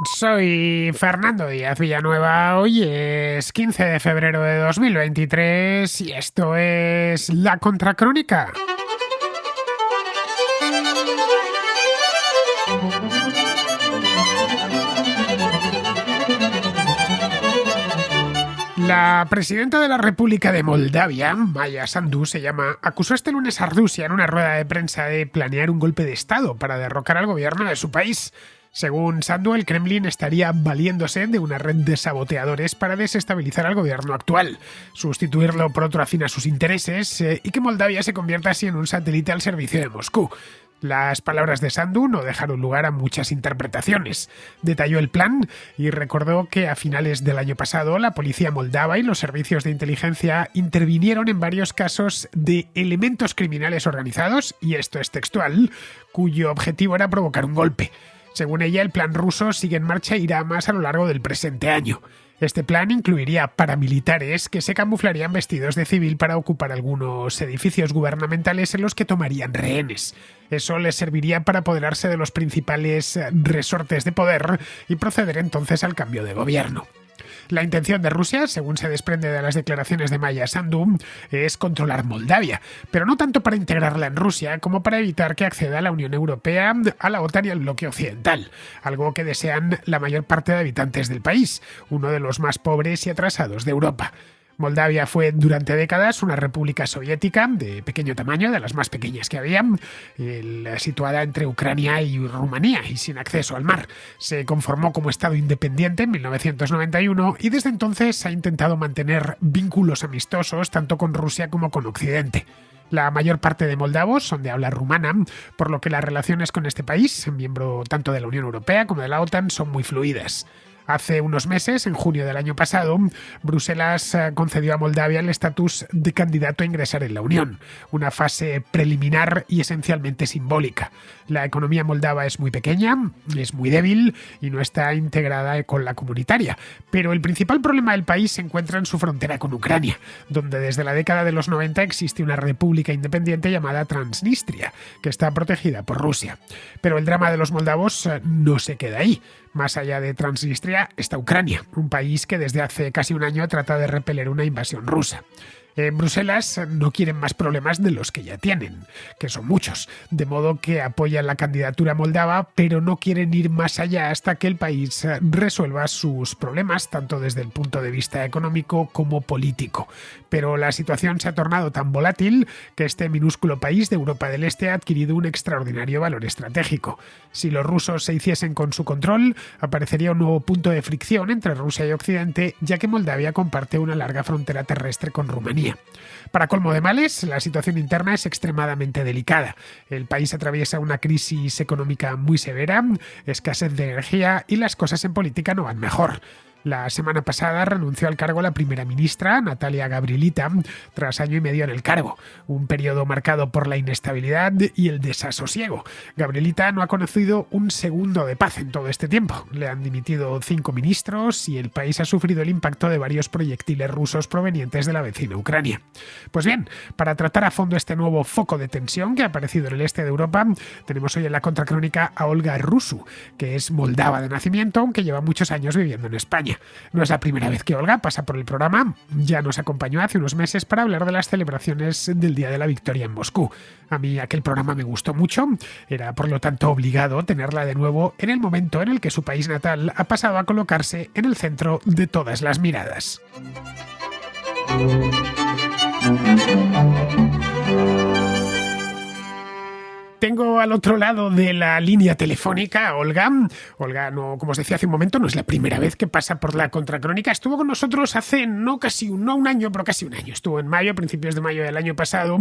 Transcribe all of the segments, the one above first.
Soy Fernando Díaz Villanueva, hoy es 15 de febrero de 2023 y esto es La Contracrónica. La presidenta de la República de Moldavia, Maya Sandu se llama, acusó este lunes a Rusia en una rueda de prensa de planear un golpe de Estado para derrocar al gobierno de su país. Según Sandu, el Kremlin estaría valiéndose de una red de saboteadores para desestabilizar al gobierno actual, sustituirlo por otro afín a sus intereses y que Moldavia se convierta así en un satélite al servicio de Moscú. Las palabras de Sandu no dejaron lugar a muchas interpretaciones. Detalló el plan y recordó que a finales del año pasado la policía moldava y los servicios de inteligencia intervinieron en varios casos de elementos criminales organizados, y esto es textual, cuyo objetivo era provocar un golpe. Según ella, el plan ruso sigue en marcha e irá más a lo largo del presente año. Este plan incluiría paramilitares que se camuflarían vestidos de civil para ocupar algunos edificios gubernamentales en los que tomarían rehenes. Eso les serviría para apoderarse de los principales resortes de poder y proceder entonces al cambio de gobierno. La intención de Rusia, según se desprende de las declaraciones de Maya Sandu, es controlar Moldavia, pero no tanto para integrarla en Rusia como para evitar que acceda a la Unión Europea, a la OTAN y al bloque occidental, algo que desean la mayor parte de habitantes del país, uno de los más pobres y atrasados de Europa. Moldavia fue durante décadas una república soviética de pequeño tamaño, de las más pequeñas que había, situada entre Ucrania y Rumanía y sin acceso al mar. Se conformó como Estado independiente en 1991 y desde entonces ha intentado mantener vínculos amistosos tanto con Rusia como con Occidente. La mayor parte de moldavos son de habla rumana, por lo que las relaciones con este país, miembro tanto de la Unión Europea como de la OTAN, son muy fluidas. Hace unos meses, en junio del año pasado, Bruselas concedió a Moldavia el estatus de candidato a ingresar en la Unión, una fase preliminar y esencialmente simbólica. La economía moldava es muy pequeña, es muy débil y no está integrada con la comunitaria, pero el principal problema del país se encuentra en su frontera con Ucrania, donde desde la década de los 90 existe una república independiente llamada Transnistria, que está protegida por Rusia. Pero el drama de los moldavos no se queda ahí. Más allá de Transnistria está Ucrania, un país que desde hace casi un año trata de repeler una invasión rusa. En Bruselas no quieren más problemas de los que ya tienen, que son muchos, de modo que apoyan la candidatura moldava, pero no quieren ir más allá hasta que el país resuelva sus problemas, tanto desde el punto de vista económico como político. Pero la situación se ha tornado tan volátil que este minúsculo país de Europa del Este ha adquirido un extraordinario valor estratégico. Si los rusos se hiciesen con su control, aparecería un nuevo punto de fricción entre Rusia y Occidente, ya que Moldavia comparte una larga frontera terrestre con Rumanía. Para colmo de males, la situación interna es extremadamente delicada. El país atraviesa una crisis económica muy severa, escasez de energía y las cosas en política no van mejor. La semana pasada renunció al cargo la primera ministra, Natalia Gabrielita, tras año y medio en el cargo, un periodo marcado por la inestabilidad y el desasosiego. Gabrielita no ha conocido un segundo de paz en todo este tiempo. Le han dimitido 5 ministros y el país ha sufrido el impacto de varios proyectiles rusos provenientes de la vecina Ucrania. Pues bien, para tratar a fondo este nuevo foco de tensión que ha aparecido en el este de Europa, tenemos hoy en la Contracrónica a Olga Rusu, que es moldava de nacimiento, aunque lleva muchos años viviendo en España. No es la primera vez que Olga pasa por el programa, ya nos acompañó hace unos meses para hablar de las celebraciones del Día de la Victoria en Moscú. A mí aquel programa me gustó mucho, era por lo tanto obligado tenerla de nuevo en el momento en el que su país natal ha pasado a colocarse en el centro de todas las miradas. Tengo al otro lado de la línea telefónica a Olga. Olga, no, como os decía hace un momento, no es la primera vez que pasa por la Contracrónica. Estuvo con nosotros hace no un año, pero casi un año. Estuvo en mayo, principios de mayo del año pasado,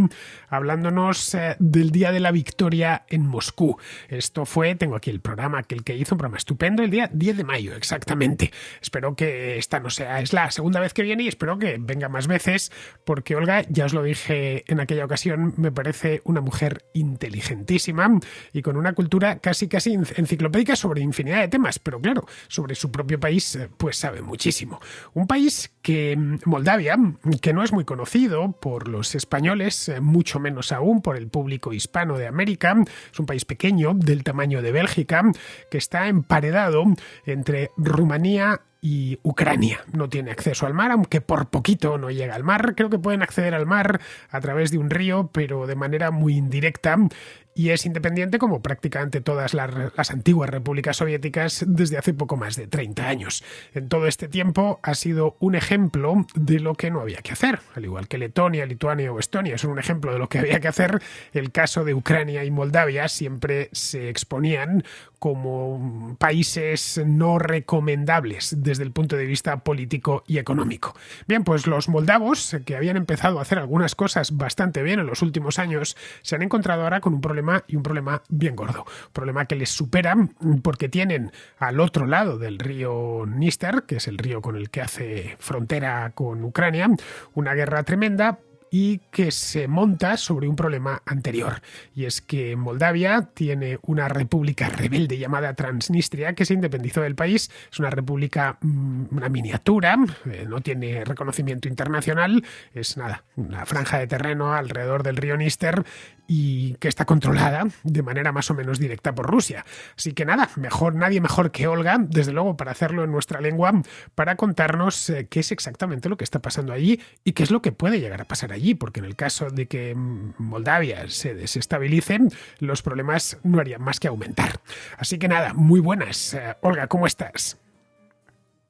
hablándonos del Día de la Victoria en Moscú. Esto fue, tengo aquí el programa, aquel que hizo, un programa estupendo, el día 10 de mayo, exactamente. Espero que esta no sea, es la segunda vez que viene y espero que venga más veces, porque Olga, ya os lo dije en aquella ocasión, me parece una mujer inteligentísima. cultísima y con una cultura casi enciclopédica sobre infinidad de temas, pero claro, sobre su propio país pues sabe muchísimo. Un país que, Moldavia, que no es muy conocido por los españoles, mucho menos aún por el público hispano de América. Es un país pequeño, del tamaño de Bélgica, que está emparedado entre Rumanía y Ucrania. No tiene acceso al mar, aunque por poquito no llega al mar. Creo que pueden acceder al mar a través de un río, pero de manera muy indirecta. Y es independiente como prácticamente todas las antiguas repúblicas soviéticas desde hace poco más de 30 años. En todo este tiempo ha sido un ejemplo de lo que no había que hacer. Al igual que Letonia, Lituania o Estonia son un ejemplo de lo que había que hacer, el caso de Ucrania y Moldavia siempre se exponían como países no recomendables desde el punto de vista político y económico. Bien, pues los moldavos, que habían empezado a hacer algunas cosas bastante bien en los últimos años, se han encontrado ahora con un problema bien gordo. Un problema que les supera porque tienen al otro lado del río Dniester, que es el río con el que hace frontera con Ucrania, una guerra tremenda y que se monta sobre un problema anterior. Y es que Moldavia tiene una república rebelde llamada Transnistria que se independizó del país. Es una república, una miniatura, no tiene reconocimiento internacional, es nada, una franja de terreno alrededor del río Dniester y que está controlada de manera más o menos directa por Rusia. Así que nada, nadie mejor que Olga, desde luego, para hacerlo en nuestra lengua, para contarnos qué es exactamente lo que está pasando allí y qué es lo que puede llegar a pasar allí, porque en el caso de que Moldavia se desestabilice, los problemas no harían más que aumentar. Así que nada, muy buenas. Olga, ¿cómo estás?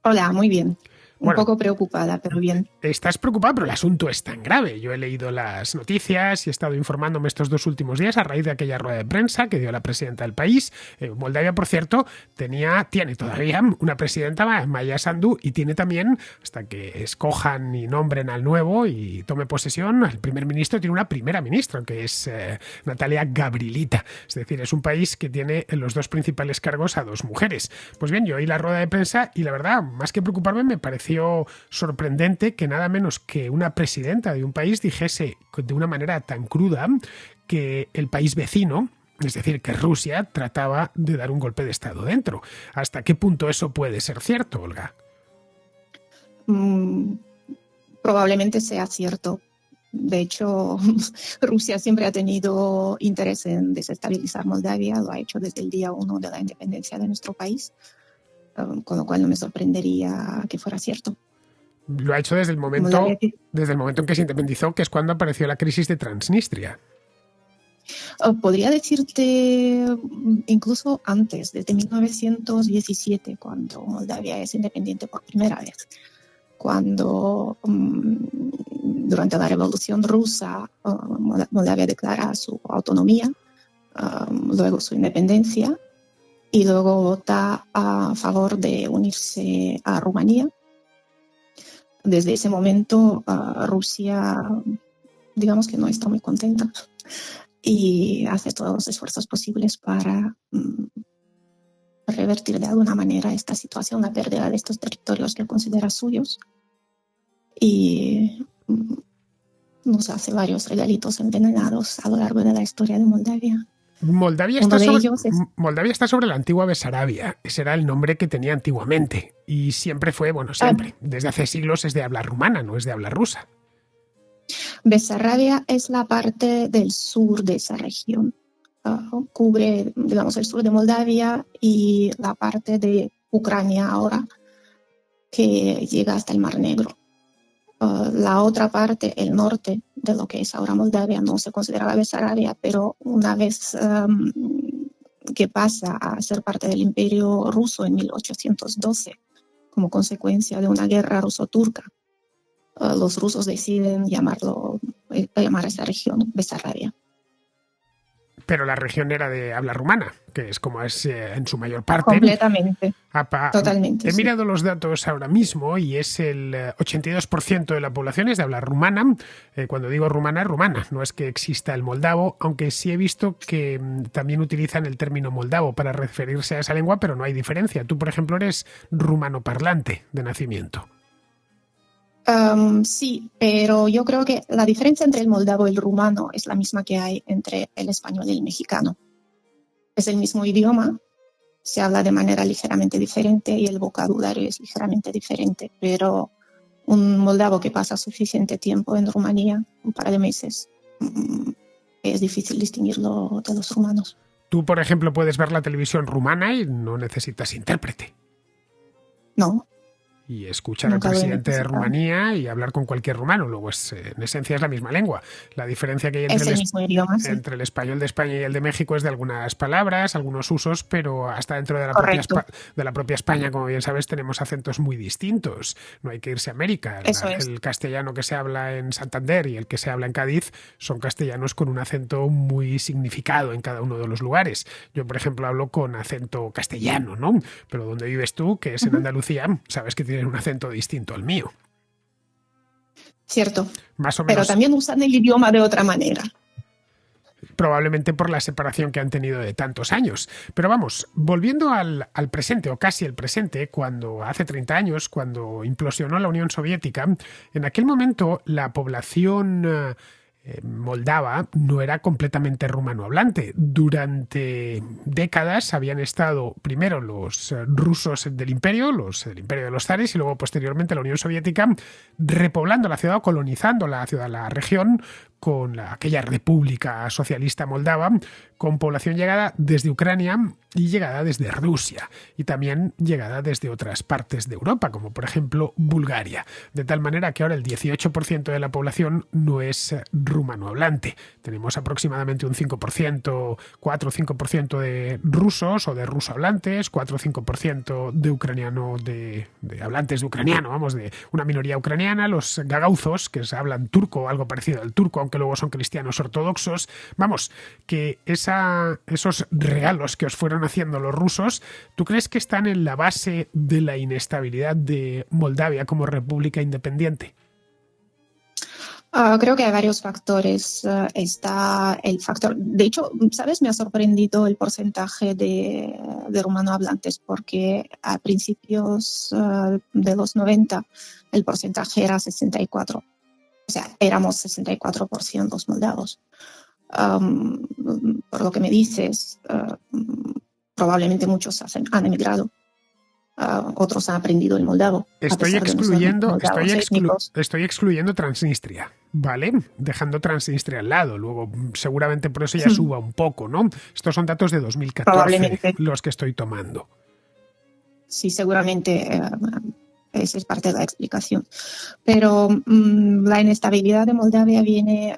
Hola, muy bien. Un Bueno, poco preocupada, pero bien. estás preocupado, pero el asunto es tan grave. Yo he leído las noticias y he estado informándome estos 2 últimos días a raíz de aquella rueda de prensa que dio la presidenta del país. Moldavia, por cierto, tiene todavía una presidenta, Maya Sandu, y tiene también, hasta que escojan y nombren al nuevo y tome posesión, el primer ministro tiene una primera ministra, que es Natalia Gabrilita. Es decir, es un país que tiene en los 2 principales cargos a 2 mujeres. Pues bien, yo oí la rueda de prensa y la verdad, más que preocuparme, me pareció sorprendente que nada menos que una presidenta de un país dijese de una manera tan cruda que el país vecino, es decir, que Rusia, trataba de dar un golpe de estado dentro. ¿Hasta qué punto eso puede ser cierto, Olga? Probablemente sea cierto. De hecho, Rusia siempre ha tenido interés en desestabilizar Moldavia, lo ha hecho desde el día 1 de la independencia de nuestro país, con lo cual no me sorprendería que fuera cierto. Lo ha hecho desde el momento en que se independizó, que es cuando apareció la crisis de Transnistria. Podría decirte incluso antes, desde 1917, cuando Moldavia es independiente por primera vez. Cuando durante la Revolución Rusa Moldavia declara su autonomía, luego su independencia, y luego vota a favor de unirse a Rumanía. Desde ese momento Rusia, digamos que no está muy contenta y hace todos los esfuerzos posibles para revertir de alguna manera esta situación, la pérdida de estos territorios que considera suyos, y nos hace varios regalitos envenenados a lo largo de la historia de Moldavia. Moldavia está sobre la antigua Besarabia. Ese era el nombre que tenía antiguamente. Y siempre fue, siempre, desde hace siglos es de habla rumana, no es de habla rusa. Besarabia es la parte del sur de esa región. Cubre, digamos, el sur de Moldavia y la parte de Ucrania ahora, que llega hasta el Mar Negro. La otra parte, el norte de lo que es ahora Moldavia, no se consideraba Besarabia, pero una vez que pasa a ser parte del Imperio Ruso en 1812, como consecuencia de una guerra ruso-turca, los rusos deciden llamar a esa región Besarabia. Pero la región era de habla rumana, que es como es en su mayor parte. Completamente. Totalmente. He mirado los datos ahora mismo y es el 82% de la población es de habla rumana. Cuando digo rumana, rumana. No es que exista el moldavo, aunque sí he visto que también utilizan el término moldavo para referirse a esa lengua, pero no hay diferencia. Tú, por ejemplo, eres rumano parlante de nacimiento. Sí, pero yo creo que la diferencia entre el moldavo y el rumano es la misma que hay entre el español y el mexicano. Es el mismo idioma, se habla de manera ligeramente diferente y el vocabulario es ligeramente diferente, pero un moldavo que pasa suficiente tiempo en Rumanía, un par de meses, es difícil distinguirlo de los rumanos. Tú, por ejemplo, puedes ver la televisión rumana y no necesitas intérprete. No, Y escuchar al nunca lo he presidente de necesitado. Rumanía y hablar con cualquier rumano. Luego, en esencia, es la misma lengua. La diferencia que hay Es el mismo idioma, sí. entre el español de España y el de México es de algunas palabras, algunos usos, pero hasta dentro de Correcto, de la propia España, como bien sabes, tenemos acentos muy distintos. No hay que irse a América. eso es. El castellano que se habla en Santander y el que se habla en Cádiz son castellanos con un acento muy significado en cada uno de los lugares. Yo, por ejemplo, hablo con acento castellano, ¿no? Pero donde vives tú, que es en Ujú. Andalucía, sabes que tienen un acento distinto al mío. Cierto, Más o pero menos, también usan el idioma de otra manera. probablemente por la separación que han tenido de tantos años. Pero vamos, volviendo al presente, o casi el presente, cuando hace 30 años, cuando implosionó la Unión Soviética, en aquel momento la población moldava no era completamente rumano hablante. Durante décadas habían estado primero los rusos del imperio, los del imperio de los zares, y luego posteriormente la Unión Soviética repoblando la ciudad, colonizando la ciudad, la región, con aquella república socialista moldava, con población llegada desde Ucrania y llegada desde Rusia, y también llegada desde otras partes de Europa, como por ejemplo Bulgaria, de tal manera que ahora el 18% de la población no es rumano hablante. Tenemos aproximadamente un 5%, 4 o 5% de rusos o de ruso hablantes, 4 o 5% de ucraniano, de hablantes de ucraniano, vamos, de una minoría ucraniana, los gagauzos, que se hablan turco o algo parecido al turco, aunque luego son cristianos ortodoxos. Vamos, que esos regalos que os fueron haciendo los rusos, ¿tú crees que están en la base de la inestabilidad de Moldavia como república independiente? Creo que hay varios factores. Está el factor, de hecho, ¿sabes? Me ha sorprendido el porcentaje de rumano hablantes porque a principios de los 90 el porcentaje era 64. O sea, éramos 64% los moldavos. Por lo que me dices, probablemente muchos han emigrado. Otros han aprendido el moldavo, a pesar de no ser moldavos étnicos. Estoy excluyendo Transnistria, ¿vale? Dejando Transnistria al lado. Luego, seguramente por eso ya Hmm, suba un poco, ¿no? Estos son datos de 2014 probablemente, los que estoy tomando. sí, seguramente esa es parte de la explicación. Pero la inestabilidad de Moldavia viene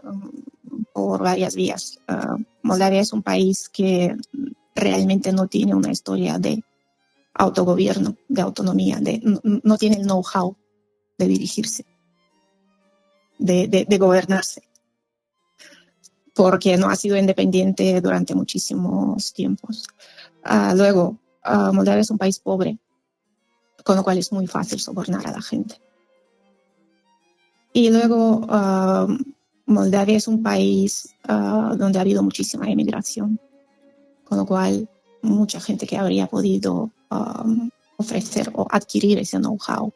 por varias vías. Moldavia es un país que realmente no tiene una historia de autogobierno, de autonomía, no tiene el know-how de dirigirse, de gobernarse, porque no ha sido independiente durante muchísimos tiempos. Luego, Moldavia es un país pobre, con lo cual es muy fácil sobornar a la gente. Y luego, Moldavia es un país donde ha habido muchísima emigración, con lo cual mucha gente que habría podido ofrecer o adquirir ese know-how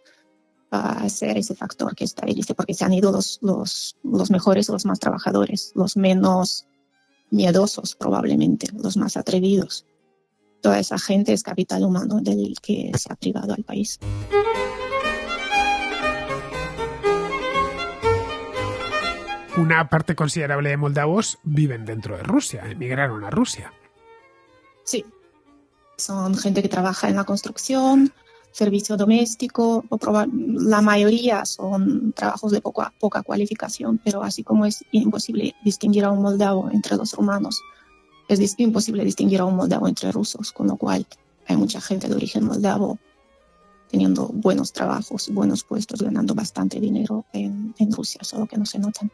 a ser ese factor que estabilice, porque se han ido los mejores, los más trabajadores, los menos miedosos probablemente, los más atrevidos. Toda esa gente es capital humano del que se ha privado al país. Una parte considerable de moldavos viven dentro de Rusia, emigraron a Rusia. Sí, son gente que trabaja en la construcción, servicio doméstico, la mayoría son trabajos de poca cualificación, pero así como es imposible distinguir a un moldavo entre los rumanos, es imposible distinguir a un moldavo entre rusos, con lo cual hay mucha gente de origen moldavo teniendo buenos trabajos, buenos puestos, ganando bastante dinero en Rusia, solo que no se notan.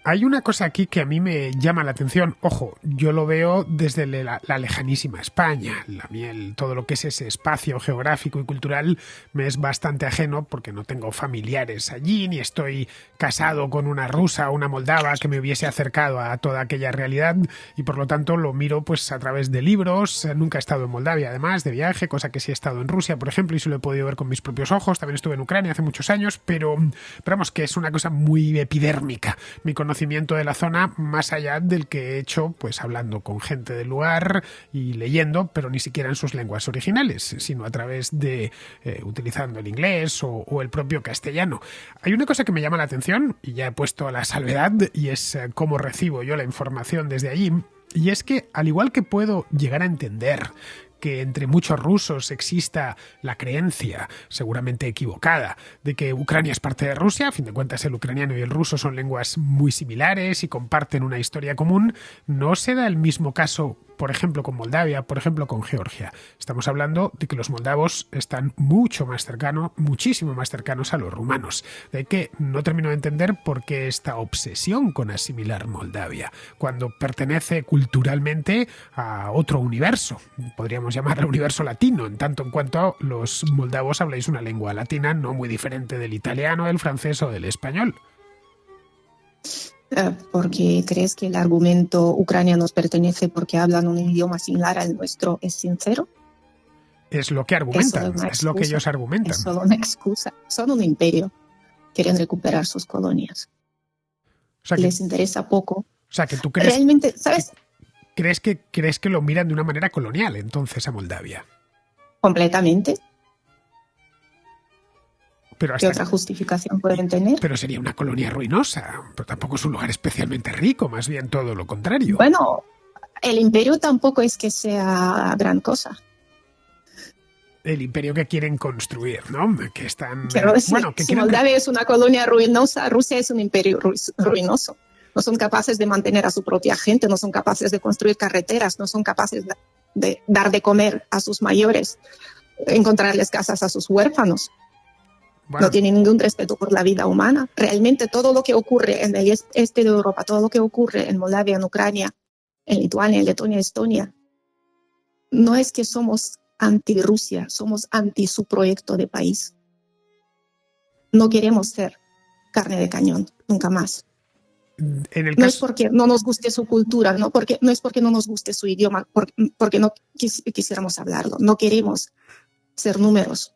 Hay una cosa aquí que a mí me llama la atención. Ojo, yo lo veo desde la lejanísima España. La miel, todo lo que es ese espacio geográfico y cultural me es bastante ajeno porque no tengo familiares allí, ni estoy casado con una rusa o una moldava que me hubiese acercado a toda aquella realidad y por lo tanto lo miro pues a través de libros. Nunca he estado en Moldavia además de viaje, cosa que sí he estado en Rusia, por ejemplo, y sí lo he podido ver con mis propios ojos. También estuve en Ucrania hace muchos años, pero vamos, que es una cosa muy epidérmica. Mi conocimiento de la zona más allá del que he hecho pues hablando con gente del lugar y leyendo, pero ni siquiera en sus lenguas originales, sino a través de utilizando el inglés o el propio castellano. Hay una cosa que me llama la atención y ya he puesto la salvedad y es cómo recibo yo la información desde allí, y es que al igual que puedo llegar a entender que entre muchos rusos exista la creencia, seguramente equivocada, de que Ucrania es parte de Rusia. A fin de cuentas, el ucraniano y el ruso son lenguas muy similares y comparten una historia común. No se da el mismo caso, por ejemplo, con Moldavia, por ejemplo, con Georgia. Estamos hablando de que los moldavos están mucho más cercanos, muchísimo más cercanos a los rumanos. De que no termino de entender por qué esta obsesión con asimilar Moldavia, cuando pertenece culturalmente a otro universo. Podríamos llamarlo universo latino, en tanto en cuanto los moldavos habláis una lengua latina no muy diferente del italiano, del francés o del español. ¿Porque crees que el argumento Ucrania nos pertenece porque hablan un idioma similar al nuestro es sincero? Es lo que argumentan, es lo que ellos argumentan. Es solo una excusa, son un imperio. Quieren recuperar sus colonias. O sea que, les interesa poco. O sea, que tú crees... Realmente, ¿sabes? ¿Crees que lo miran de una manera colonial entonces a Moldavia? Completamente. Pero ¿Qué otra justificación pueden tener? Pero sería una colonia ruinosa, pero tampoco es un lugar especialmente rico, más bien todo lo contrario. Bueno, el imperio tampoco es que sea gran cosa. El imperio que quieren construir, ¿no? Que están... Quiero decir, si Moldavia es una colonia ruinosa, Rusia es un imperio ruinoso. No son capaces de mantener a su propia gente, no son capaces de construir carreteras, no son capaces de dar de comer a sus mayores, encontrarles casas a sus huérfanos. Bueno. No tienen ningún respeto por la vida humana. Realmente todo lo que ocurre en el este de Europa, todo lo que ocurre en Moldavia, en Ucrania, en Lituania, en Letonia, Estonia, no es que somos anti-Rusia, somos anti su proyecto de país. No queremos ser carne de cañón, nunca más. No es porque no nos guste su cultura, no es porque no nos guste su idioma, porque no quisiéramos hablarlo. No queremos ser números.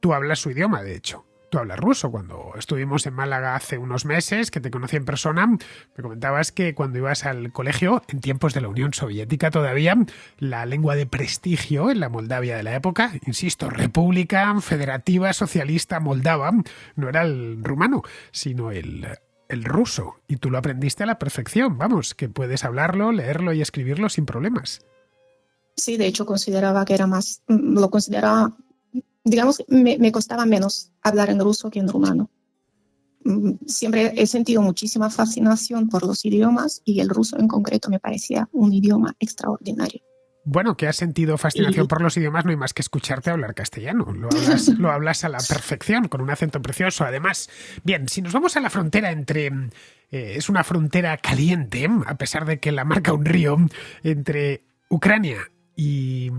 Tú hablas su idioma, de hecho. Tú hablas ruso. Cuando estuvimos en Málaga hace unos meses, que te conocí en persona, me comentabas que cuando ibas al colegio, en tiempos de la Unión Soviética todavía, la lengua de prestigio en la Moldavia de la época, insisto, República Federativa Socialista Moldava, no era el rumano, sino el ruso. Y tú lo aprendiste a la perfección. Vamos, que puedes hablarlo, leerlo y escribirlo sin problemas. Sí, de hecho consideraba que era más... Lo consideraba... Digamos, me costaba menos hablar en ruso que en rumano. Siempre he sentido muchísima fascinación por los idiomas y el ruso en concreto me parecía un idioma extraordinario. Bueno, que has sentido fascinación por los idiomas, no hay más que escucharte hablar castellano. Lo hablas a la perfección, con un acento precioso, además. Bien, si nos vamos a la frontera entre... es una frontera caliente, a pesar de que la marca un río, entre Ucrania y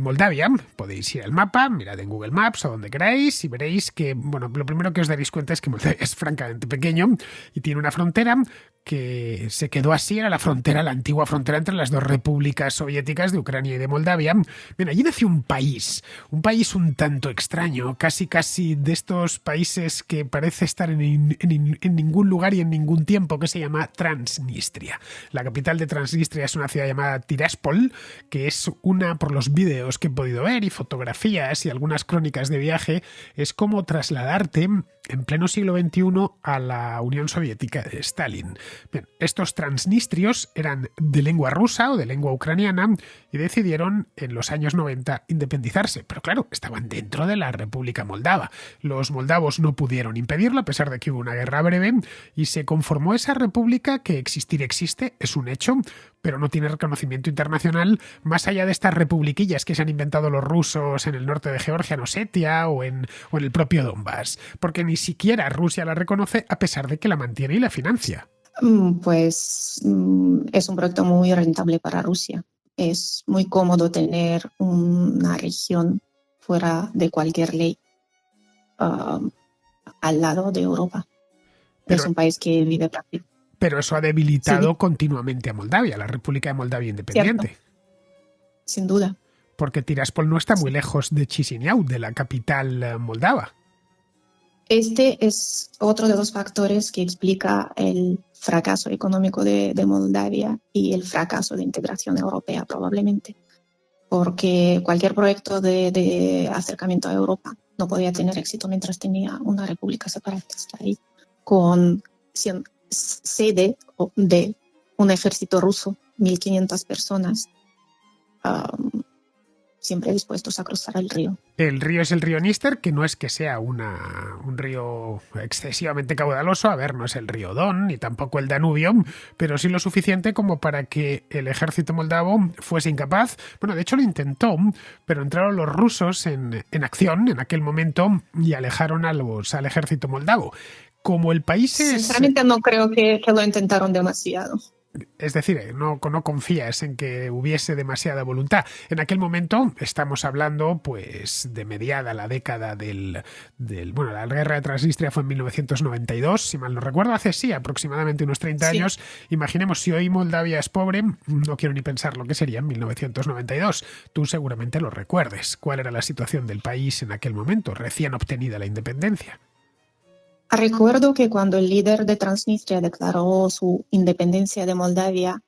Moldavia. Podéis ir al mapa, mirad en Google Maps o donde queráis y veréis que, bueno, lo primero que os daréis cuenta es que Moldavia es francamente pequeño y tiene una frontera que se quedó así, era la antigua frontera entre las dos repúblicas soviéticas de Ucrania y de Moldavia. Bien, allí nació un país un tanto extraño, casi de estos países que parece estar en ningún lugar y en ningún tiempo, que se llama Transnistria. La capital de Transnistria es una ciudad llamada Tiraspol, que es una, por los vídeos que he podido ver y fotografías y algunas crónicas de viaje, es como trasladarte en pleno siglo XXI a la Unión Soviética de Stalin. Bien, estos transnistrios eran de lengua rusa o de lengua ucraniana y decidieron en los años 90 independizarse. Pero claro, estaban dentro de la República Moldava. Los moldavos no pudieron impedirlo a pesar de que hubo una guerra breve y se conformó esa república que existir existe, es un hecho, pero no tiene reconocimiento internacional más allá de estas republiquillas que se han inventado los rusos en el norte de Georgia, en Osetia o en el propio Donbass, porque ni siquiera Rusia la reconoce a pesar de que la mantiene y la financia. Pues es un proyecto muy rentable para Rusia. Es muy cómodo tener una región fuera de cualquier ley al lado de Europa. Es un país que vive prácticamente. Pero eso ha debilitado continuamente a Moldavia, la República de Moldavia Independiente. Cierto. Sin duda. Porque Tiraspol no está muy lejos de Chisinau, de la capital moldava. Este es otro de los factores que explica el fracaso económico de Moldavia y el fracaso de integración europea, probablemente. Porque cualquier proyecto de acercamiento a Europa no podía tener éxito mientras tenía una república separatista ahí, con sede de un ejército ruso, 1.500 personas, siempre dispuestos a cruzar el río. El río es el río Níster, que no es que sea un río excesivamente caudaloso, a ver, no es el río Don, ni tampoco el Danubio, pero sí lo suficiente como para que el ejército moldavo fuese incapaz. Bueno, de hecho lo intentó, pero entraron los rusos en acción en aquel momento y alejaron al ejército moldavo. Como el país es... Sinceramente no creo que lo intentaron demasiado. Es decir, no confías en que hubiese demasiada voluntad. En aquel momento estamos hablando pues de mediada la década bueno, la guerra de Transnistria fue en 1992, si mal no recuerdo, hace sí aproximadamente unos 30 años. Imaginemos si hoy Moldavia es pobre, no quiero ni pensar lo que sería en 1992. Tú seguramente lo recuerdes. ¿Cuál era la situación del país en aquel momento, recién obtenida la independencia? Recuerdo que cuando el líder de Transnistria declaró su independencia de Moldavia,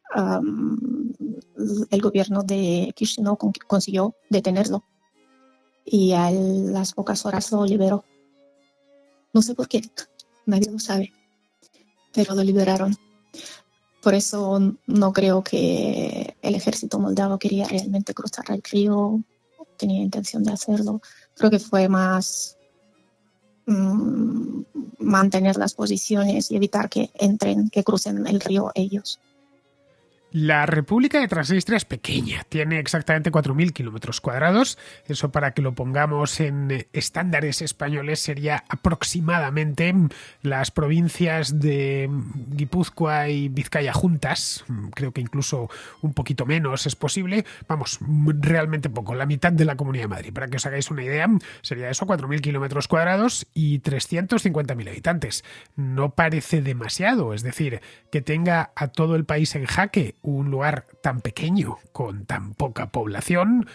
el gobierno de Chisinau consiguió detenerlo y a las pocas horas lo liberó. No sé por qué, nadie lo sabe, pero lo liberaron. Por eso no creo que el ejército moldavo quería realmente cruzar el río, tenía intención de hacerlo. Creo que fue más mantener las posiciones y evitar que crucen el río ellos. La República de Transnistria es pequeña, tiene exactamente 4.000 kilómetros cuadrados. Eso, para que lo pongamos en estándares españoles, sería aproximadamente las provincias de Guipúzcoa y Vizcaya juntas. Creo que incluso un poquito menos es posible. Vamos, realmente poco, la mitad de la Comunidad de Madrid. Para que os hagáis una idea, sería eso, 4.000 kilómetros cuadrados y 350.000 habitantes. No parece demasiado, es decir, que tenga a todo el país en jaque un lugar tan pequeño, con tan poca población.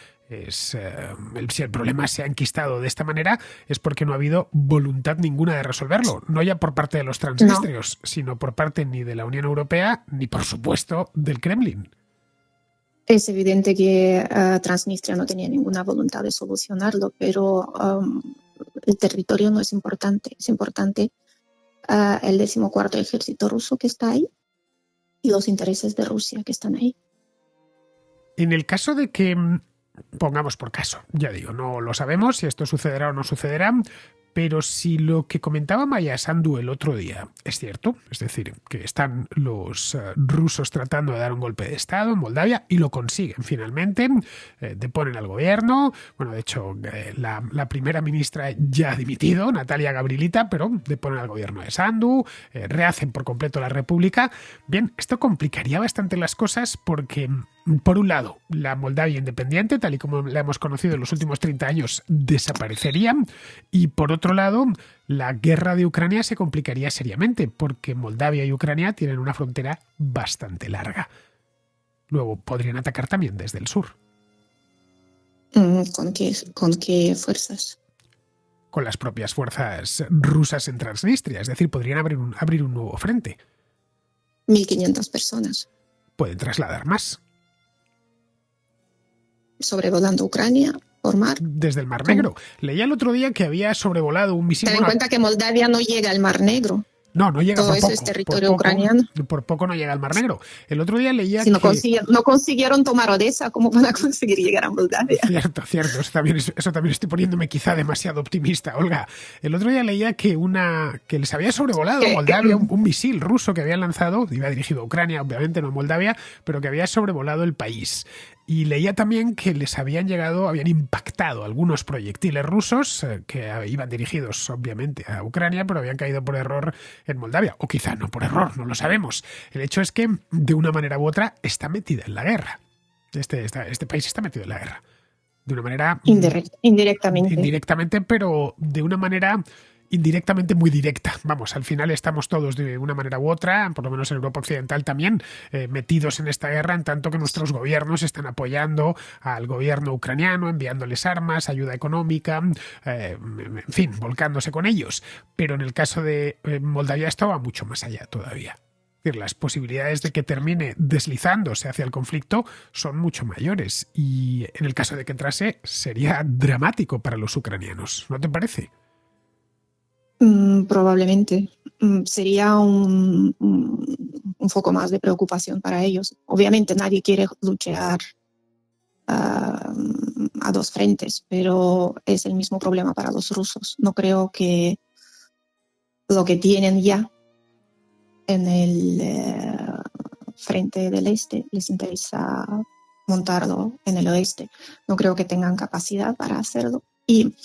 Si el problema se ha enquistado de esta manera es porque no ha habido voluntad ninguna de resolverlo, no ya por parte de los transnistrios, sino por parte ni de la Unión Europea ni, por supuesto, del Kremlin. Es evidente que Transnistria no tenía ninguna voluntad de solucionarlo, pero el territorio no es importante. Es importante el 14º ejército ruso que está ahí y los intereses de Rusia que están ahí. En el caso de que, pongamos por caso, ya digo, no lo sabemos si esto sucederá o no sucederá, pero si lo que comentaba Maya Sandu el otro día es cierto, es decir, que están los rusos tratando de dar un golpe de Estado en Moldavia y lo consiguen finalmente, deponen al gobierno, bueno, de hecho la primera ministra ya ha dimitido, Natalia Gabrilita, pero deponen al gobierno de Sandu, rehacen por completo la república. Bien, esto complicaría bastante las cosas porque, por un lado, la Moldavia independiente, tal y como la hemos conocido en los últimos 30 años, desaparecería, y por otro lado, la guerra de Ucrania se complicaría seriamente, porque Moldavia y Ucrania tienen una frontera bastante larga. Luego podrían atacar también desde el sur. ¿Con qué fuerzas? Con las propias fuerzas rusas en Transnistria, es decir, podrían abrir un nuevo frente. 1.500 personas. Pueden trasladar más. Sobrevolando Ucrania por mar. Desde el Mar Negro. Leía el otro día que había sobrevolado un misil. Ten en cuenta que Moldavia no llega al Mar Negro. No, no llega Todo por eso es poco. territorio ucraniano. Por poco no llega al Mar Negro. El otro día leía Si que... no consiguieron tomar Odessa, ¿cómo van a conseguir llegar a Moldavia? Cierto, cierto. Eso también estoy poniéndome quizá demasiado optimista, Olga. El otro día leía que les había sobrevolado Que, Moldavia un misil ruso que habían lanzado, iba dirigido a Ucrania, obviamente, no a Moldavia, pero que había sobrevolado el país. Y leía también que les habían impactado algunos proyectiles rusos que iban dirigidos, obviamente, a Ucrania, pero habían caído por error en Moldavia. O quizá no por error, no lo sabemos. El hecho es que, de una manera u otra, está metida en la guerra. Este país está metido en la guerra. De una manera indirectamente. indirectamente, pero de una manera indirectamente muy directa. Vamos, al final estamos todos de una manera u otra, por lo menos en Europa Occidental también, metidos en esta guerra, en tanto que nuestros gobiernos están apoyando al gobierno ucraniano, enviándoles armas, ayuda económica, en fin, volcándose con ellos. Pero en el caso de Moldavia esto va mucho más allá todavía. Las posibilidades de que termine deslizándose hacia el conflicto son mucho mayores y en el caso de que entrase sería dramático para los ucranianos, ¿no te parece? Probablemente. Sería un foco más de preocupación para ellos. Obviamente nadie quiere luchar a dos frentes, pero es el mismo problema para los rusos. No creo que lo que tienen ya en el frente del este les interesa montarlo en el oeste. No creo que tengan capacidad para hacerlo. Y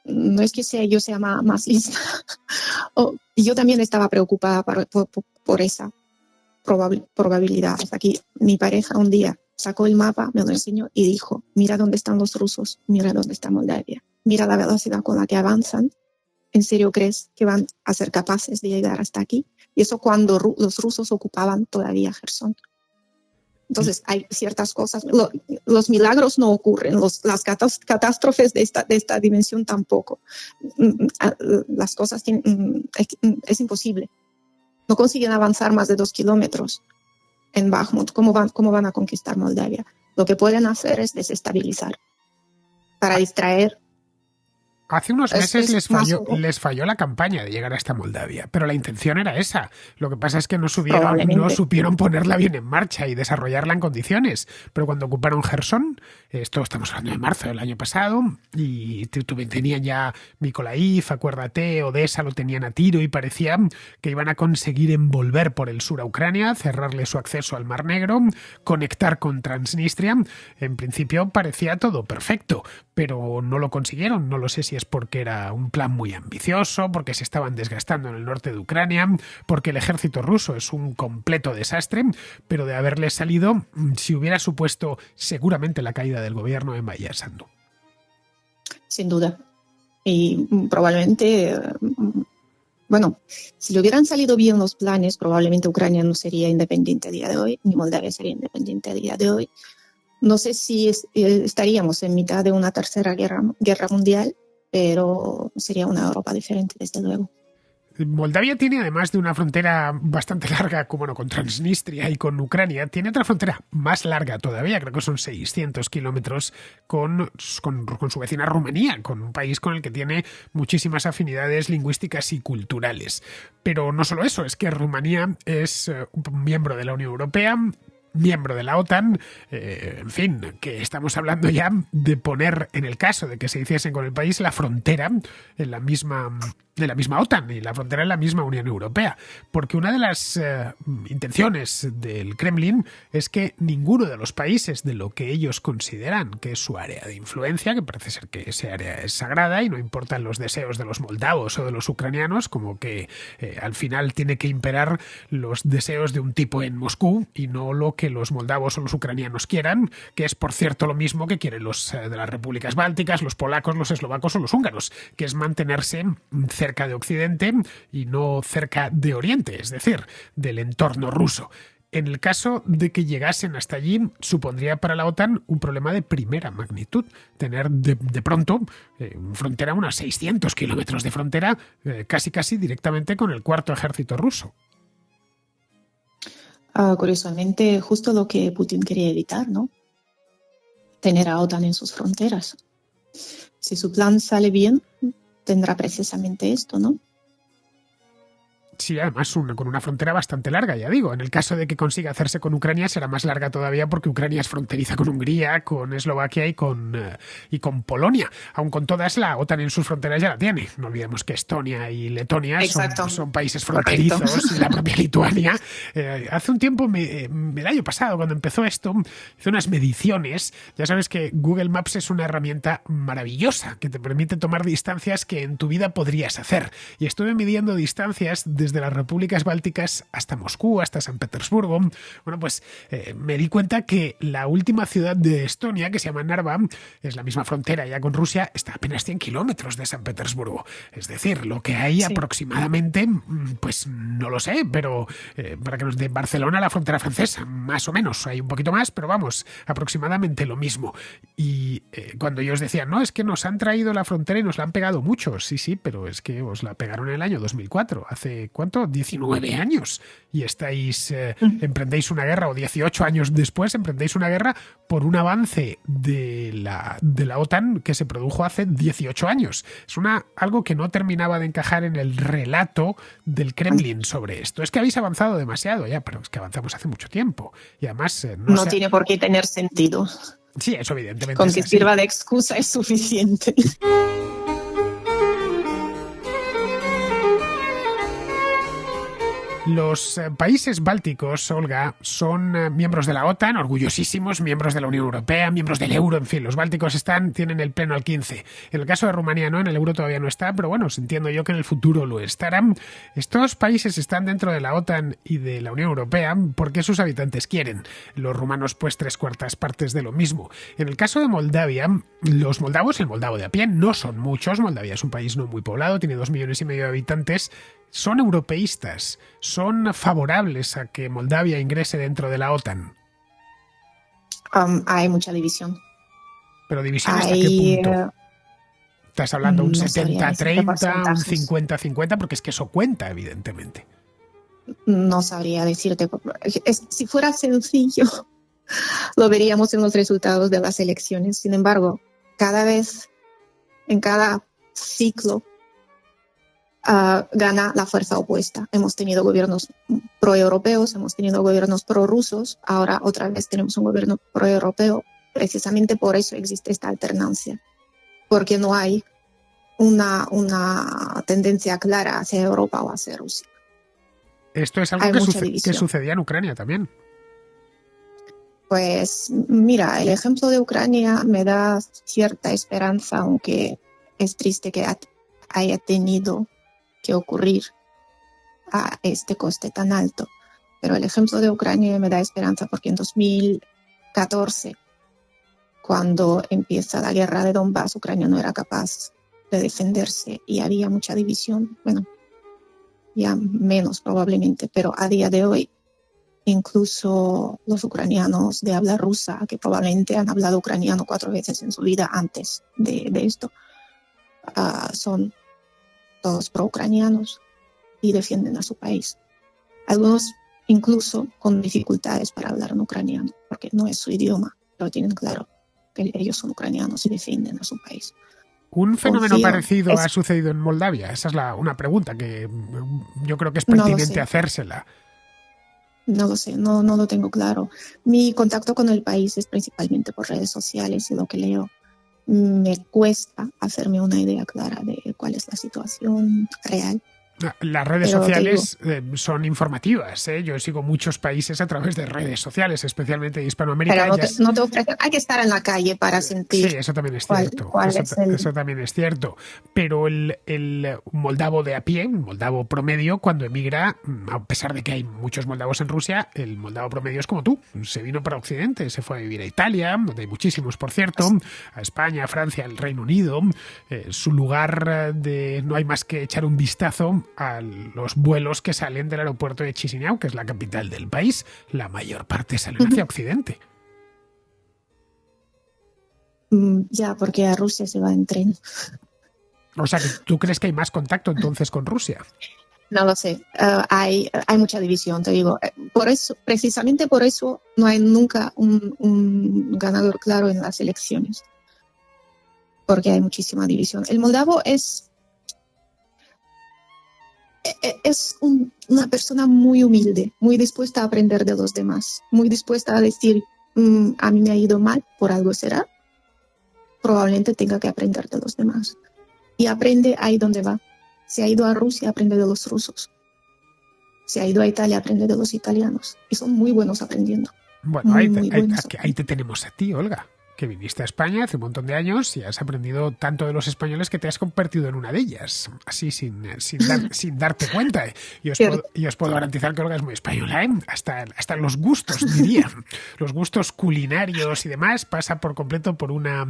no es que yo sea más lista. Yo también estaba preocupada por esa probabilidad. Hasta que mi pareja un día sacó el mapa, me lo enseñó y dijo, mira dónde están los rusos, mira dónde está Moldavia, mira la velocidad con la que avanzan. ¿En serio crees que van a ser capaces de llegar hasta aquí? Y eso cuando los rusos ocupaban todavía Gerson. Entonces, hay ciertas cosas, los milagros no ocurren, las catástrofes de esta dimensión tampoco. Las cosas es imposible. No consiguen avanzar más de 2 kilómetros en Bakhmut. ¿Cómo van a conquistar Moldavia? Lo que pueden hacer es desestabilizar para distraer. Hace unos meses les falló la campaña de llegar hasta Moldavia, pero la intención era esa. Lo que pasa es que no supieron ponerla bien en marcha y desarrollarla en condiciones. Pero cuando ocuparon Gerson, esto estamos hablando de marzo del año pasado, y tenían ya Mykolaiv, acuérdate, Odessa lo tenían a tiro y parecía que iban a conseguir envolver por el sur a Ucrania, cerrarle su acceso al Mar Negro, conectar con Transnistria. En principio parecía todo perfecto, pero no lo consiguieron. No lo sé si es porque era un plan muy ambicioso, porque se estaban desgastando en el norte de Ucrania, porque el ejército ruso es un completo desastre, pero de haberle salido, si hubiera supuesto seguramente la caída del gobierno de Maia Sandu. Sin duda. Y probablemente, bueno, si le hubieran salido bien los planes, probablemente Ucrania no sería independiente a día de hoy, ni Moldavia sería independiente a día de hoy. No sé si estaríamos en mitad de una tercera guerra mundial, pero sería una Europa diferente, desde luego. Moldavia tiene, además de una frontera bastante larga con Transnistria y con Ucrania, tiene otra frontera más larga todavía, creo que son 600 kilómetros, con su vecina Rumanía, con un país con el que tiene muchísimas afinidades lingüísticas y culturales. Pero no solo eso, es que Rumanía es un miembro de la Unión Europea, miembro de la OTAN, en fin, que estamos hablando ya de poner, en el caso de que se hiciesen con el país, la frontera en la misma OTAN y la frontera en la misma Unión Europea. Porque una de las intenciones del Kremlin es que ninguno de los países de lo que ellos consideran que es su área de influencia, que parece ser que esa área es sagrada y no importan los deseos de los moldavos o de los ucranianos, como que al final tiene que imperar los deseos de un tipo en Moscú y no lo que los moldavos o los ucranianos quieran, que es por cierto lo mismo que quieren los de las repúblicas bálticas, los polacos, los eslovacos o los húngaros, que es mantenerse cerca de Occidente y no cerca de Oriente, es decir, del entorno ruso. En el caso de que llegasen hasta allí, supondría para la OTAN un problema de primera magnitud. Tener de pronto frontera, unos 600 kilómetros de frontera, casi directamente con el cuarto ejército ruso. Curiosamente, justo lo que Putin quería evitar, ¿no? Tener a OTAN en sus fronteras. Si su plan sale bien, tendrá precisamente esto, ¿no? Sí, además con una frontera bastante larga, ya digo. En el caso de que consiga hacerse con Ucrania será más larga todavía porque Ucrania es fronteriza con Hungría, con Eslovaquia y con Polonia. Aun con todas, la OTAN en sus fronteras ya la tiene. No olvidemos que Estonia y Letonia Exacto, son países correcto. fronterizos y la propia Lituania. Hace un tiempo, el año pasado, cuando empezó esto, hice unas mediciones. Ya sabes que Google Maps es una herramienta maravillosa que te permite tomar distancias que en tu vida podrías hacer. Y estuve midiendo distancias desde las repúblicas bálticas hasta Moscú, hasta San Petersburgo. Bueno, pues me di cuenta que la última ciudad de Estonia, que se llama Narva, es la misma frontera ya con Rusia, está a apenas 100 kilómetros de San Petersburgo. Es decir, lo que hay Sí. aproximadamente, pues no lo sé, pero para que nos dé Barcelona a la frontera francesa, más o menos, hay un poquito más, pero vamos, aproximadamente lo mismo. Y cuando ellos decían, no, es que nos han traído la frontera y nos la han pegado mucho. Sí, sí, pero es que os la pegaron en el año 2004, hace ¿cuánto? 19 años. Y emprendéis una guerra, o 18 años después emprendéis una guerra por un avance de la OTAN que se produjo hace 18 años. Es algo que no terminaba de encajar en el relato del Kremlin sobre esto. Es que habéis avanzado demasiado ya, pero es que avanzamos hace mucho tiempo. Y además No tiene por qué tener sentido. Sí, eso evidentemente Con es que así. sirva de excusa es suficiente. Los países bálticos, Olga, son miembros de la OTAN, orgullosísimos, miembros de la Unión Europea, miembros del euro, en fin, los bálticos tienen el pleno al 15. En el caso de Rumanía no, en el euro todavía no está, pero bueno, entiendo yo que en el futuro lo estarán. Estos países están dentro de la OTAN y de la Unión Europea porque sus habitantes quieren. Los rumanos, pues, 3/4 partes de lo mismo. En el caso de Moldavia, los moldavos, el moldavo de a pie, no son muchos. Moldavia es un país no muy poblado, tiene 2,5 millones de habitantes. Son europeístas, son favorables a que Moldavia ingrese dentro de la OTAN. Hay mucha división. Pero división ¿hasta qué punto? ¿Estás hablando un no sabría decirte 70-30, un porcentajes. 50-50? Porque es que eso cuenta, evidentemente. No sabría decirte. Si fuera sencillo, lo veríamos en los resultados de las elecciones. Sin embargo, cada vez, en cada ciclo, gana la fuerza opuesta. Hemos tenido gobiernos pro-europeos, hemos tenido gobiernos pro-rusos, ahora otra vez tenemos un gobierno pro-europeo. Precisamente por eso existe esta alternancia, porque no hay una tendencia clara hacia Europa o hacia Rusia. Esto es algo Hay mucha que división. sucedía en Ucrania también. Pues mira, el ejemplo de Ucrania me da cierta esperanza, aunque es triste que haya tenido que ocurrir a este coste tan alto. Pero el ejemplo de Ucrania me da esperanza porque en 2014, cuando empieza la guerra de Donbass, Ucrania no era capaz de defenderse y había mucha división. Bueno, ya menos probablemente, pero a día de hoy incluso los ucranianos de habla rusa, que probablemente han hablado ucraniano 4 veces en su vida antes de esto, son todos pro-ucranianos y defienden a su país. Algunos incluso con dificultades para hablar en ucraniano, porque no es su idioma, pero tienen claro que ellos son ucranianos y defienden a su país. ¿Un fenómeno Confío, parecido ha sucedido en Moldavia? Esa es una pregunta que yo creo que es No lo pertinente sé. hacérsela. No lo sé, no lo tengo claro. Mi contacto con el país es principalmente por redes sociales y lo que leo. Me cuesta hacerme una idea clara de cuál es la situación real. Las redes Pero sociales son informativas, ¿eh? Yo sigo muchos países a través de redes sociales, especialmente de Hispanoamérica. Pero no te ofrecen, hay que estar en la calle para sentir Sí, eso también es cuál cierto. es el... Eso también es cierto. Pero el moldavo de a pie, un moldavo promedio, cuando emigra, a pesar de que hay muchos moldavos en Rusia, el moldavo promedio es como tú. Se vino para Occidente, se fue a vivir a Italia, donde hay muchísimos, por cierto, a España, a Francia, al Reino Unido. Su lugar no hay más que echar un vistazo a los vuelos que salen del aeropuerto de Chisinau, que es la capital del país. La mayor parte salen hacia Occidente. Ya, porque a Rusia se va en tren. O sea, que ¿tú crees que hay más contacto entonces con Rusia? No lo sé. Hay mucha división, te digo. Por eso, precisamente por eso, no hay nunca un ganador claro en las elecciones. Porque hay muchísima división. El moldavo es una persona muy humilde, muy dispuesta a aprender de los demás, muy dispuesta a decir, a mí me ha ido mal, por algo será, probablemente tenga que aprender de los demás. Y aprende ahí donde va. Si ha ido a Rusia, aprende de los rusos. Si ha ido a Italia, aprende de los italianos. Y son muy buenos aprendiendo. Bueno, Muy, muy buenos. ahí te tenemos a ti, Olga, que viniste a España hace un montón de años y has aprendido tanto de los españoles que te has convertido en una de ellas, así sin darte cuenta. Y os puedo garantizar que Olga es muy española, ¿eh? Hasta los gustos, diría. Los gustos culinarios y demás pasa por completo por una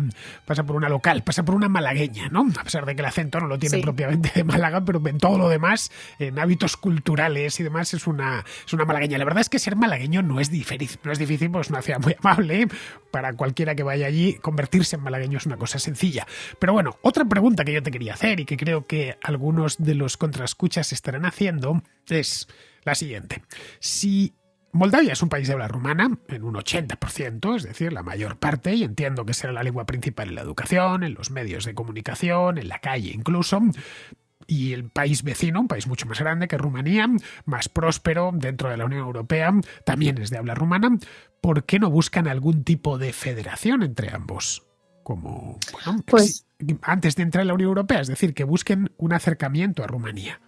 local, pasa por una malagueña, ¿no? A pesar de que el acento no lo tiene propiamente de Málaga, pero en todo lo demás, en hábitos culturales y demás, es una malagueña. La verdad es que ser malagueño no es difícil, pues es una ciudad muy amable, ¿eh? Para cualquiera que vaya allí, convertirse en malagueño es una cosa sencilla. Pero bueno, otra pregunta que yo te quería hacer y que creo que algunos de los contraescuchas estarán haciendo es la siguiente. Si Moldavia es un país de habla rumana en un 80%, es decir, la mayor parte, y entiendo que será la lengua principal en la educación, en los medios de comunicación, en la calle incluso, y el país vecino, un país mucho más grande que Rumanía, más próspero dentro de la Unión Europea, también es de habla rumana. ¿Por qué no buscan algún tipo de federación entre ambos? Como, bueno, pues, antes de entrar en la Unión Europea, es decir, que busquen un acercamiento a Rumanía.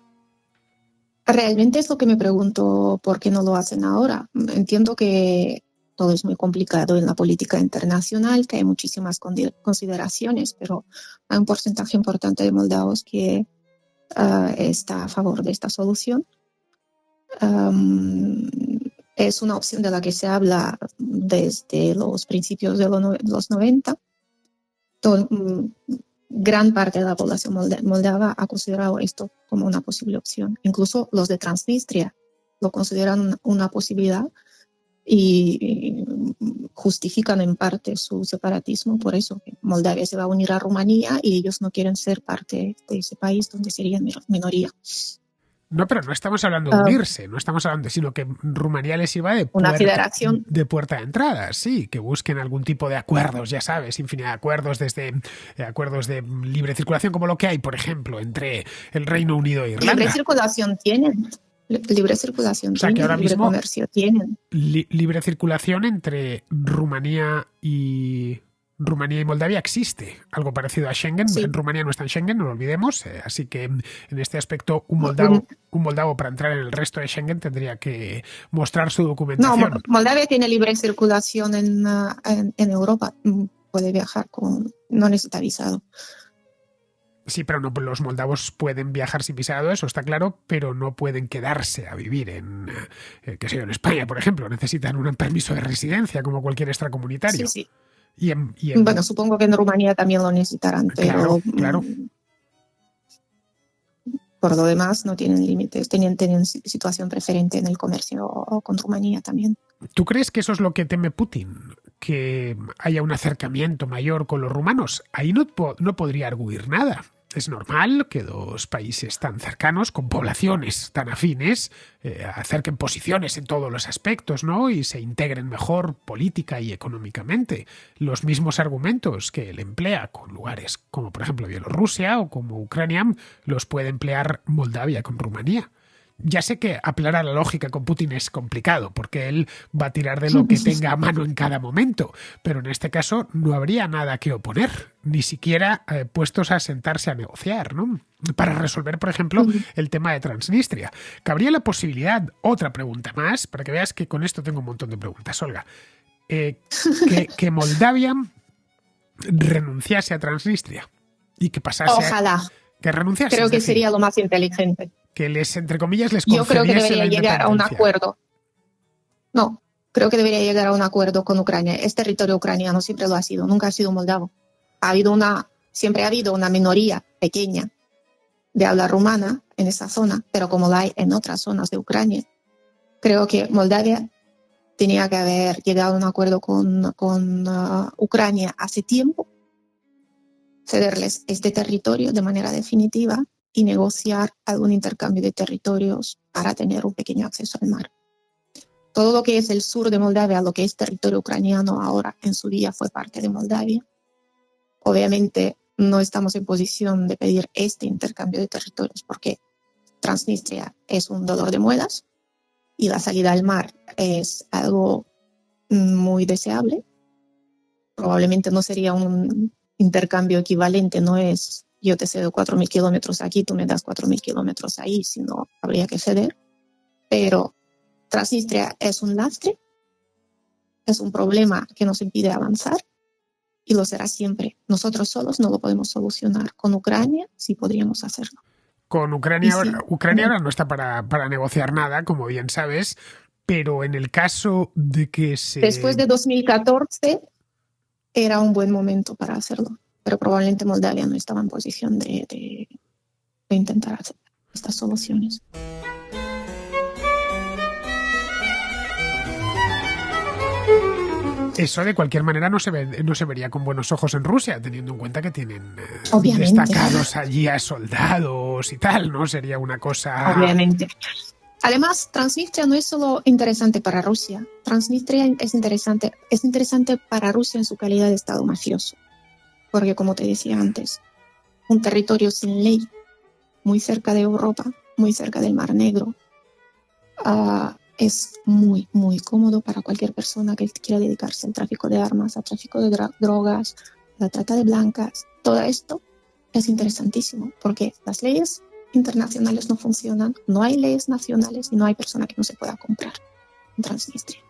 Realmente es lo que me pregunto por qué no lo hacen ahora. Entiendo que todo es muy complicado en la política internacional, que hay muchísimas consideraciones, pero hay un porcentaje importante de moldavos que está a favor de esta solución. Es una opción de la que se habla desde los principios de los 90. Gran parte de la población moldava ha considerado esto como una posible opción. Incluso los de Transnistria lo consideran una posibilidad y justifican en parte su separatismo por eso. Moldavia se va a unir a Rumanía y ellos no quieren ser parte de ese país donde serían minoría. No, pero no estamos hablando de unirse, no estamos hablando, sino que Rumanía les sirva una federación de puerta de entrada, sí, que busquen algún tipo de acuerdos, ya sabes, infinidad de acuerdos, desde acuerdos de libre circulación, como lo que hay, por ejemplo, entre el Reino Unido e Irlanda. Libre circulación tienen. Libre circulación, o sea, que ahora libre mismo comercio tienen. Libre circulación entre Rumanía y Moldavia existe, algo parecido a Schengen. Sí. Rumanía no está en Schengen, no lo olvidemos, así que en este aspecto un moldavo para entrar en el resto de Schengen tendría que mostrar su documentación. No, Moldavia tiene libre circulación en Europa, puede viajar no necesita visado. Sí, pero no, los moldavos pueden viajar sin visado, eso está claro, pero no pueden quedarse a vivir en España, por ejemplo. Necesitan un permiso de residencia como cualquier extracomunitario. Sí. Bueno, supongo que en Rumanía también lo necesitarán, pero claro. Por lo demás no tienen límites, tienen situación preferente en el comercio con Rumanía también. ¿Tú crees que eso es lo que teme Putin? ¿Que haya un acercamiento mayor con los rumanos? Ahí no podría arguir nada. Es normal que dos países tan cercanos, con poblaciones tan afines, acerquen posiciones en todos los aspectos, ¿no? Y se integren mejor política y económicamente. Los mismos argumentos que él emplea con lugares como, por ejemplo, Bielorrusia o como Ucrania, los puede emplear Moldavia con Rumanía. Ya sé que apelar a la lógica con Putin es complicado, porque él va a tirar de lo que tenga a mano en cada momento, pero en este caso no habría nada que oponer, ni siquiera puestos a sentarse a negociar, ¿no? Para resolver, por ejemplo, el tema de Transnistria. ¿Cabría la posibilidad, otra pregunta más, para que veas que con esto tengo un montón de preguntas, Olga, que Moldavia renunciase a Transnistria y que pasase Ojalá. Que renunciase? Creo que sería lo más inteligente. Que les, entre comillas, les concediese. Yo creo que debería llegar a un acuerdo. No, creo que debería llegar a un acuerdo con Ucrania. Es territorio ucraniano, siempre lo ha sido, nunca ha sido moldavo. Siempre ha habido una minoría pequeña de habla rumana en esa zona, pero como la hay en otras zonas de Ucrania. Creo que Moldavia tenía que haber llegado a un acuerdo con Ucrania hace tiempo, cederles este territorio de manera definitiva y negociar algún intercambio de territorios para tener un pequeño acceso al mar. Todo lo que es el sur de Moldavia, lo que es territorio ucraniano ahora, en su día fue parte de Moldavia. Obviamente no estamos en posición de pedir este intercambio de territorios porque Transnistria es un dolor de muelas y la salida al mar es algo muy deseable. Probablemente no sería un intercambio equivalente, no es yo te cedo 4.000 kilómetros aquí, tú me das 4.000 kilómetros ahí, sino habría que ceder. Pero Transnistria es un lastre, es un problema que nos impide avanzar y lo será siempre. Nosotros solos no lo podemos solucionar. Con Ucrania sí podríamos hacerlo. Con Ucrania, Ucrania ahora no está para negociar nada, como bien sabes, pero en el caso de que se... Después de 2014 era un buen momento para hacerlo, pero probablemente Moldavia no estaba en posición de intentar hacer estas soluciones. Eso de cualquier manera no se vería con buenos ojos en Rusia, teniendo en cuenta que tienen destacados allí a soldados y tal, ¿no? Sería una cosa... Obviamente. Además, Transnistria no es solo interesante para Rusia. Transnistria es interesante para Rusia en su calidad de Estado mafioso. Porque, como te decía antes, un territorio sin ley, muy cerca de Europa, muy cerca del Mar Negro, es muy, muy cómodo para cualquier persona que quiera dedicarse al tráfico de armas, al tráfico de drogas, a la trata de blancas. Todo esto es interesantísimo porque las leyes internacionales no funcionan, no hay leyes nacionales y no hay persona que no se pueda comprar en Transnistria.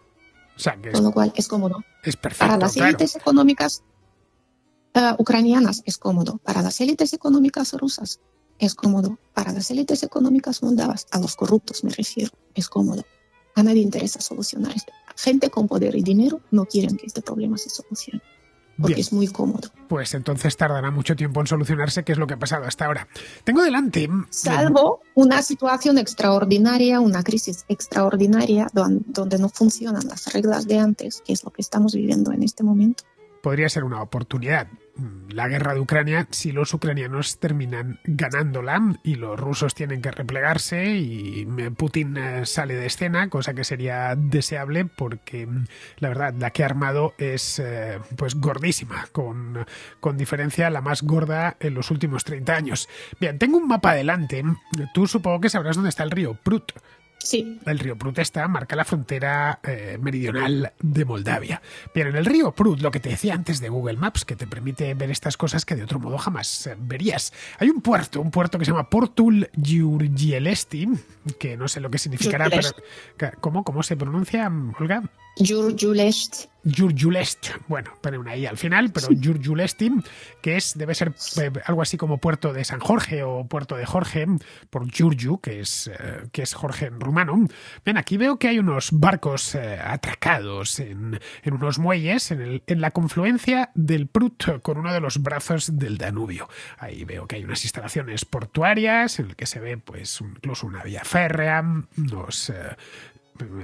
O sea, que con lo cual es cómodo. Es perfecto, para las élites económicas ucranianas es cómodo, para las élites económicas rusas es cómodo, para las élites económicas moldavas, a los corruptos me refiero, es cómodo. A nadie interesa solucionar esto. Gente con poder y dinero no quieren que este problema se solucione. Porque Bien, es muy cómodo. Pues entonces tardará mucho tiempo en solucionarse, que es lo que ha pasado hasta ahora. Tengo delante... Salvo una situación extraordinaria, una crisis extraordinaria, donde no funcionan las reglas de antes, que es lo que estamos viviendo en este momento. Podría ser una oportunidad. La guerra de Ucrania, si los ucranianos terminan ganándola y los rusos tienen que replegarse y Putin sale de escena, cosa que sería deseable porque la verdad la que ha armado es pues gordísima, con diferencia la más gorda en los últimos 30 años. Bien, tengo un mapa adelante. Tú supongo que sabrás dónde está el río Prut. Sí. El río Prut marca la frontera meridional de Moldavia. Bien, en el río Prut, lo que te decía antes de Google Maps, que te permite ver estas cosas que de otro modo jamás verías. Hay un puerto que se llama Portul Giurgielesti, que no sé lo que significará, pero ¿cómo se pronuncia, Olga? Giurgiulesti. Giurgiulest, bueno, pone una I al final, pero Giurgiulesti, que debe ser algo así como puerto de San Jorge o puerto de Jorge, por Giurgiu, que es Jorge en rumano. Ven, aquí veo que hay unos barcos atracados en unos muelles en la confluencia del Prut con uno de los brazos del Danubio. Ahí veo que hay unas instalaciones portuarias en el que se ve pues incluso una vía férrea,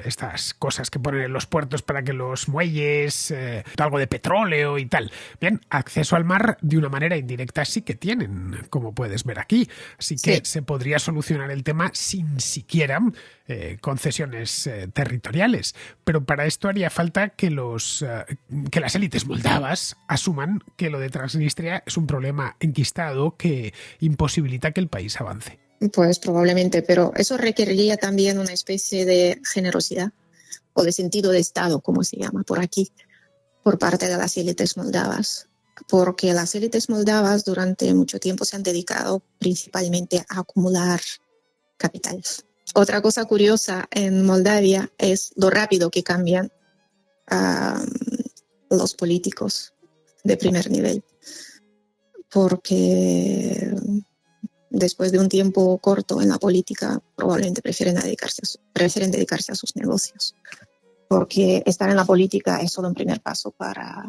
estas cosas que ponen en los puertos para que los muelles, algo de petróleo y tal. Bien, acceso al mar de una manera indirecta sí que tienen, como puedes ver aquí. Así que se podría solucionar el tema sin siquiera concesiones territoriales. Pero para esto haría falta que las élites moldavas asuman que lo de Transnistria es un problema enquistado que imposibilita que el país avance. Pues probablemente, pero eso requeriría también una especie de generosidad o de sentido de Estado, como se llama por aquí, por parte de las élites moldavas, porque las élites moldavas durante mucho tiempo se han dedicado principalmente a acumular capital. Otra cosa curiosa en Moldavia es lo rápido que cambian los políticos de primer nivel, porque después de un tiempo corto en la política, probablemente prefieren dedicarse a sus negocios. Porque estar en la política es solo un primer paso para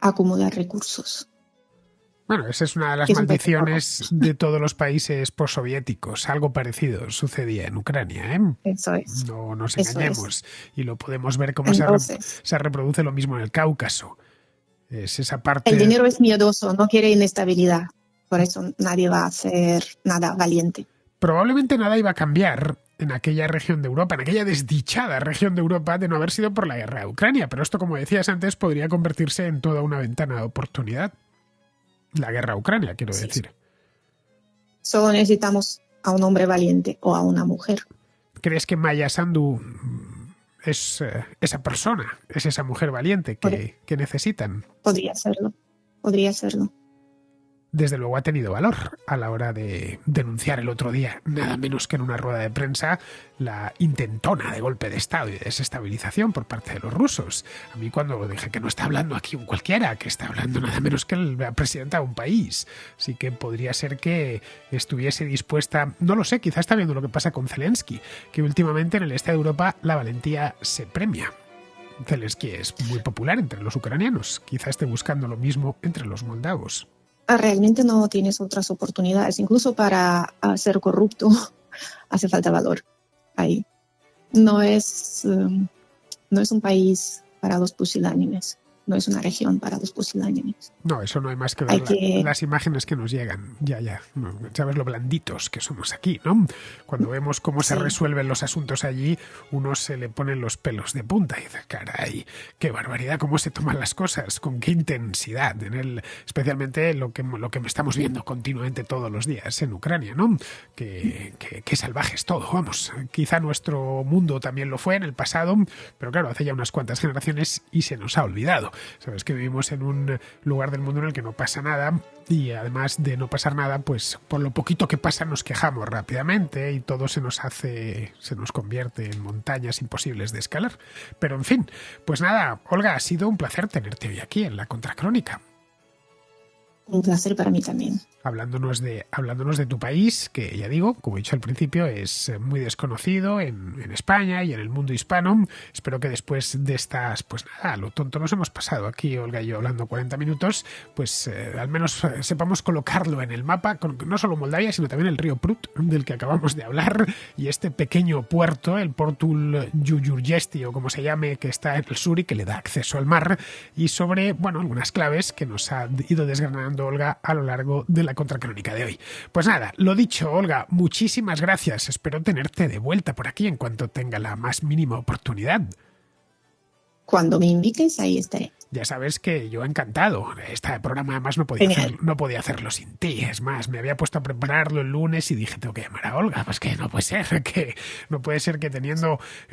acumular recursos. Bueno, esa es una de las maldiciones de todos los países postsoviéticos. Algo parecido sucedía en Ucrania, ¿eh? Eso es. No nos engañemos. Y lo podemos ver cómo se reproduce lo mismo en el Cáucaso. Es esa parte... El dinero es miedoso, no quiere inestabilidad. Por eso nadie va a hacer nada valiente. Probablemente nada iba a cambiar en aquella región de Europa, en aquella desdichada región de Europa, de no haber sido por la guerra de Ucrania. Pero esto, como decías antes, podría convertirse en toda una ventana de oportunidad. La guerra a Ucrania, quiero decir. Solo necesitamos a un hombre valiente o a una mujer. ¿Crees que Maya Sandu es esa persona, es esa mujer valiente que necesitan? Podría serlo, podría serlo. Desde luego ha tenido valor a la hora de denunciar el otro día, nada menos que en una rueda de prensa, la intentona de golpe de Estado y de desestabilización por parte de los rusos. A mí cuando dije que no está hablando aquí un cualquiera, que está hablando nada menos que la presidenta de un país, sí que podría ser que estuviese dispuesta, no lo sé, quizás está viendo lo que pasa con Zelensky, que últimamente en el este de Europa la valentía se premia. Zelensky es muy popular entre los ucranianos, quizás esté buscando lo mismo entre los moldavos. Realmente no tienes otras oportunidades. Incluso para ser corrupto hace falta valor ahí. No es un país para los pusilánimes. No es una región para los pusilánimes. No, eso no hay más que ver las imágenes que nos llegan. Ya. No, sabes lo blanditos que somos aquí, ¿no? Cuando vemos cómo se resuelven los asuntos allí, uno se le ponen los pelos de punta y dice, caray, qué barbaridad, cómo se toman las cosas, con qué intensidad, especialmente lo que estamos viendo continuamente todos los días en Ucrania, ¿no? Qué salvaje es todo, vamos. Quizá nuestro mundo también lo fue en el pasado, pero claro, hace ya unas cuantas generaciones y se nos ha olvidado. Sabes que vivimos en un lugar del mundo en el que no pasa nada y además de no pasar nada, pues por lo poquito que pasa nos quejamos rápidamente y todo se nos convierte en montañas imposibles de escalar. Pero en fin, pues nada, Olga, ha sido un placer tenerte hoy aquí en La Contracrónica. Un placer para mí también. Hablándonos de tu país, que ya digo, como he dicho al principio, es muy desconocido en España y en el mundo hispano. Espero que después de estas, pues nada, lo tonto nos hemos pasado aquí, Olga y yo, hablando 40 minutos, pues al menos sepamos colocarlo en el mapa, con no solo Moldavia, sino también el río Prut, del que acabamos de hablar, y este pequeño puerto, el Portul Giurgiesti, o como se llame, que está en el sur y que le da acceso al mar, y sobre, bueno, algunas claves que nos ha ido desgranando Olga a lo largo de la Contracrónica de hoy. Pues nada, lo dicho, Olga, muchísimas gracias. Espero tenerte de vuelta por aquí en cuanto tenga la más mínima oportunidad. Cuando me invites, ahí estaré. Ya sabes que yo encantado. Este programa además no podía hacerlo sin ti. Es más, me había puesto a prepararlo el lunes y dije, tengo que llamar a Olga. Pues que no puede ser que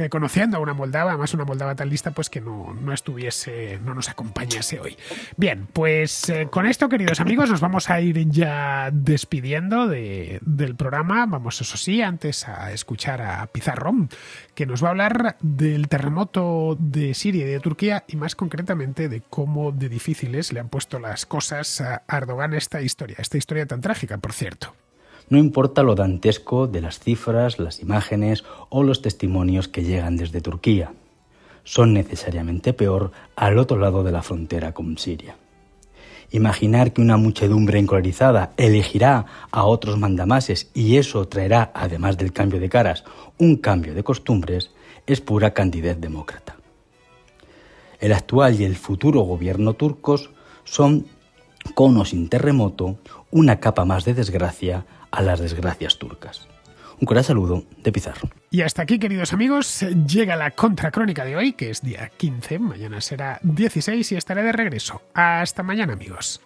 conociendo a una moldava, además una moldava tan lista, pues que no nos acompañase hoy. Bien, pues con esto, queridos amigos, nos vamos a ir ya despidiendo del programa. Vamos, eso sí, antes a escuchar a Pizarro, que nos va a hablar del terremoto de Siria y de Turquía y más concretamente de cómo de difíciles le han puesto las cosas a Erdogan esta historia tan trágica, por cierto. No importa lo dantesco de las cifras, las imágenes o los testimonios que llegan desde Turquía. Son necesariamente peor al otro lado de la frontera con Siria. Imaginar que una muchedumbre encolerizada elegirá a otros mandamases y eso traerá, además del cambio de caras, un cambio de costumbres, es pura candidez demócrata. El actual y el futuro gobierno turcos son, con o sin terremoto, una capa más de desgracia a las desgracias turcas. Un cordial saludo de Pizarro. Y hasta aquí, queridos amigos, llega la Contracrónica de hoy, que es día 15, mañana será 16 y estaré de regreso. Hasta mañana, amigos.